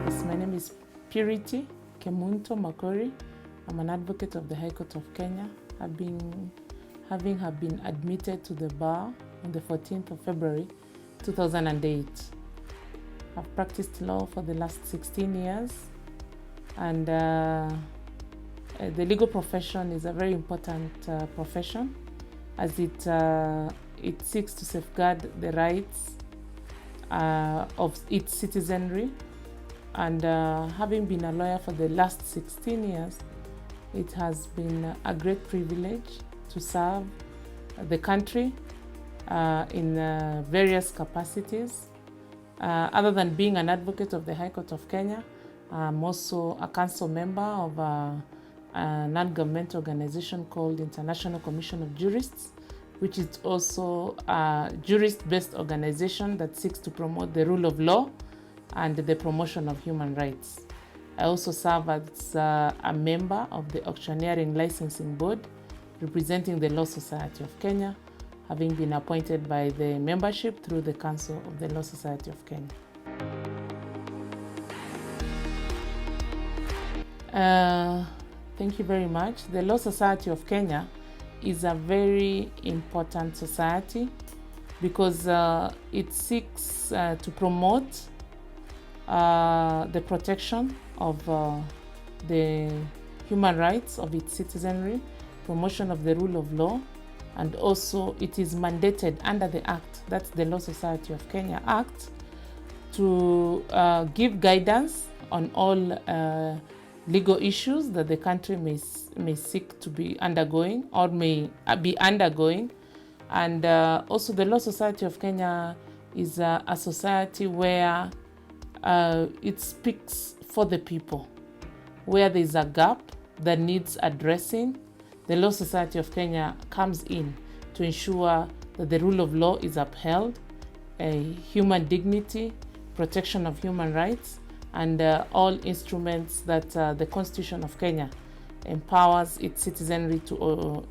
Yes, my name is Purity Kemunto Makori. I'm an advocate of the High Court of Kenya. Having been admitted to the bar on the 14th of February 2008. I've practiced law for the last 16 years, and the legal profession is a very important profession, as it seeks to safeguard the rights of its citizenry. And having been a lawyer for the last 16 years, it has been a great privilege to serve the country in various capacities. Other than being an advocate of the High Court of Kenya, I'm also a council member of a non-governmental organization called International Commission of Jurists, which is also a jurist-based organization that seeks to promote the rule of law and the promotion of human rights. I also serve as a member of the Auctioneering Licensing Board, representing the Law Society of Kenya, having been appointed by the membership through the Council of the Law Society of Kenya. Thank you very much. The Law Society of Kenya is a very important society because it seeks to promote the protection of the human rights of its citizenry, promotion of the rule of law, and also it is mandated under the Act, that's the Law Society of Kenya Act, to give guidance on all legal issues that the country may seek to be undergoing or may be undergoing. And also the Law Society of Kenya is a society where it speaks for the people. Where there is a gap that needs addressing, the Law Society of Kenya comes in to ensure that the rule of law is upheld, human dignity, protection of human rights, and all instruments that the Constitution of Kenya empowers its citizenry to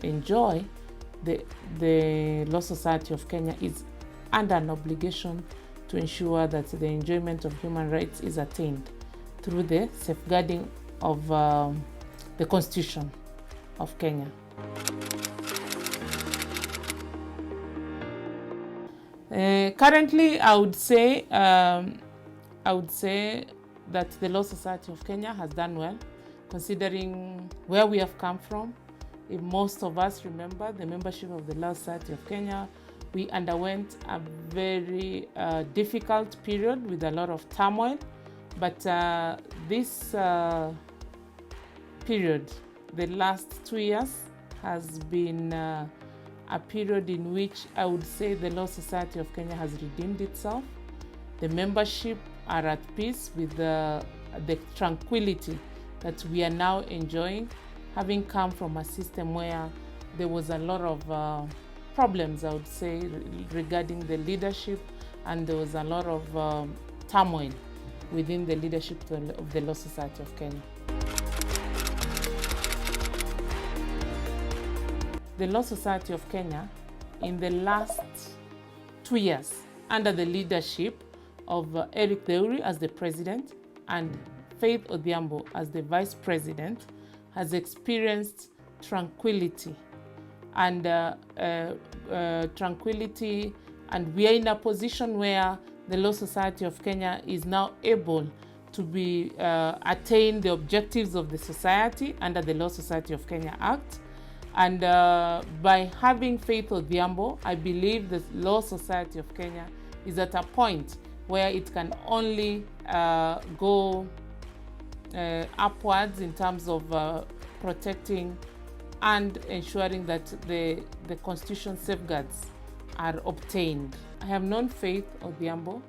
enjoy. The Law Society of Kenya is under an obligation to ensure that the enjoyment of human rights is attained through the safeguarding of the Constitution of Kenya. Currently, I would say that the Law Society of Kenya has done well, considering where we have come from. If most of us remember the membership of the Law Society of Kenya, we underwent a very difficult period with a lot of turmoil. But this period, the last 2 years, has been a period in which I would say the Law Society of Kenya has redeemed itself. The membership are at peace with the tranquility that we are now enjoying, having come from a system where there was a lot of problems, I would say, regarding the leadership, and there was a lot of turmoil within the leadership of the Law Society of Kenya. The Law Society of Kenya, in the last 2 years, under the leadership of Eric Deuri as the president and Faith Odhiambo as the vice president, has experienced tranquility. And we are in a position where the Law Society of Kenya is now able to attain the objectives of the society under the Law Society of Kenya Act. And by having Faith Odhiambo, I believe the Law Society of Kenya is at a point where it can only go upwards in terms of protecting and ensuring that the Constitution safeguards are obtained. I have known Faith Odhiambo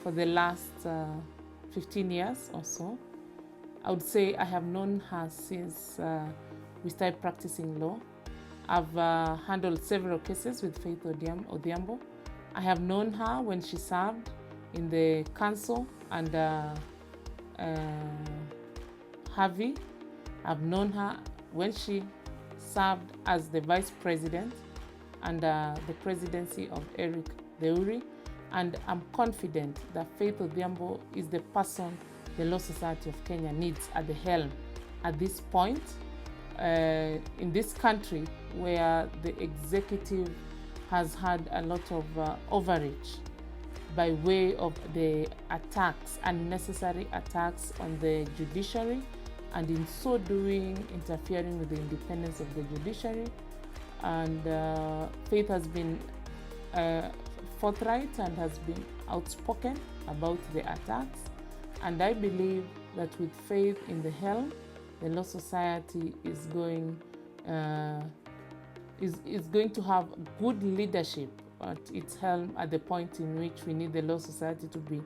for the last 15 years or so. I would say I have known her since we started practicing law. I've handled several cases with Faith Odhiambo. I have known her when she served in the council under Harvey. I've known her when she served as the vice president under the presidency of Eric Deuri. And I'm confident that Faith Odhiambo is the person the Law Society of Kenya needs at the helm at this point in this country, where the executive has had a lot of overreach by way of the attacks, unnecessary attacks on the judiciary, and in so doing interfering with the independence of the judiciary. And Faith has been forthright and has been outspoken about the attacks. And I believe that with Faith in the helm, the Law Society is going to have good leadership at its helm at the point in which we need the Law Society to be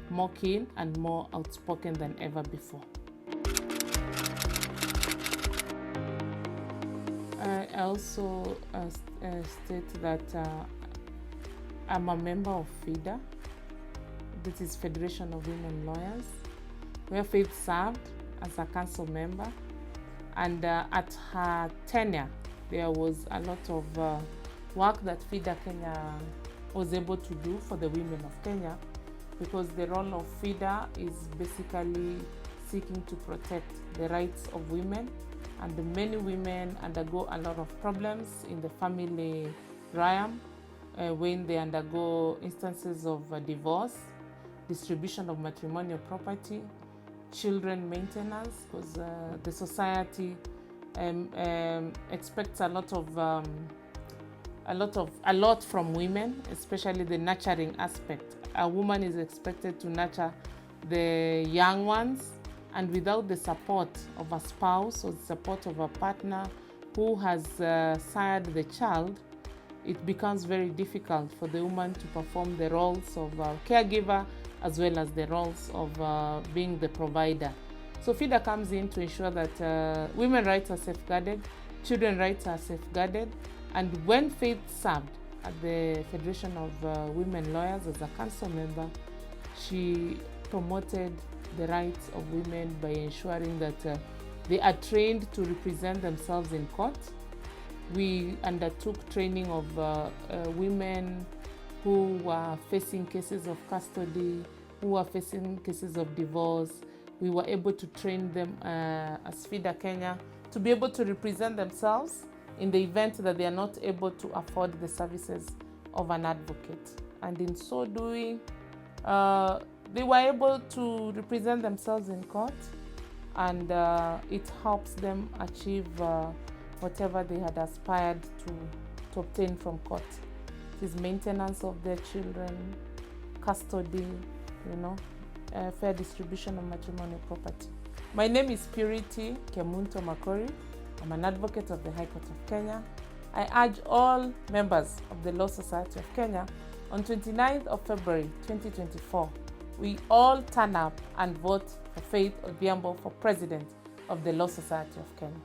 more keen and more outspoken than ever before. I also state that I'm a member of FIDA, that is Federation of Women Lawyers, where Faith served as a council member. And at her tenure, there was a lot of work that FIDA Kenya was able to do for the women of Kenya, because the role of FIDA is basically seeking to protect the rights of women. And many women undergo a lot of problems in the family realm when they undergo instances of divorce, distribution of matrimonial property, children maintenance, because the society expects a lot from women, especially the nurturing aspect. A woman is expected to nurture the young ones, and without the support of a spouse or the support of a partner who has sired the child, it becomes very difficult for the woman to perform the roles of caregiver as well as the roles of being the provider. So FIDA comes in to ensure that women's rights are safeguarded, children's rights are safeguarded. And when Faith served at the Federation of Women Lawyers as a council member, she promoted the rights of women by ensuring that they are trained to represent themselves in court. We undertook training of women who were facing cases of custody, who were facing cases of divorce. We were able to train them as FIDA Kenya to be able to represent themselves in the event that they are not able to afford the services of an advocate. And in so doing, they were able to represent themselves in court, and it helps them achieve whatever they had aspired to obtain from court. It is maintenance of their children, custody, fair distribution of matrimonial property. My name is Purity Kemunto Makori. I'm an advocate of the High Court of Kenya. I urge all members of the Law Society of Kenya on 29th of February 2024, we all turn up and vote for Faith Odhiambo for President of the Law Society of Kenya.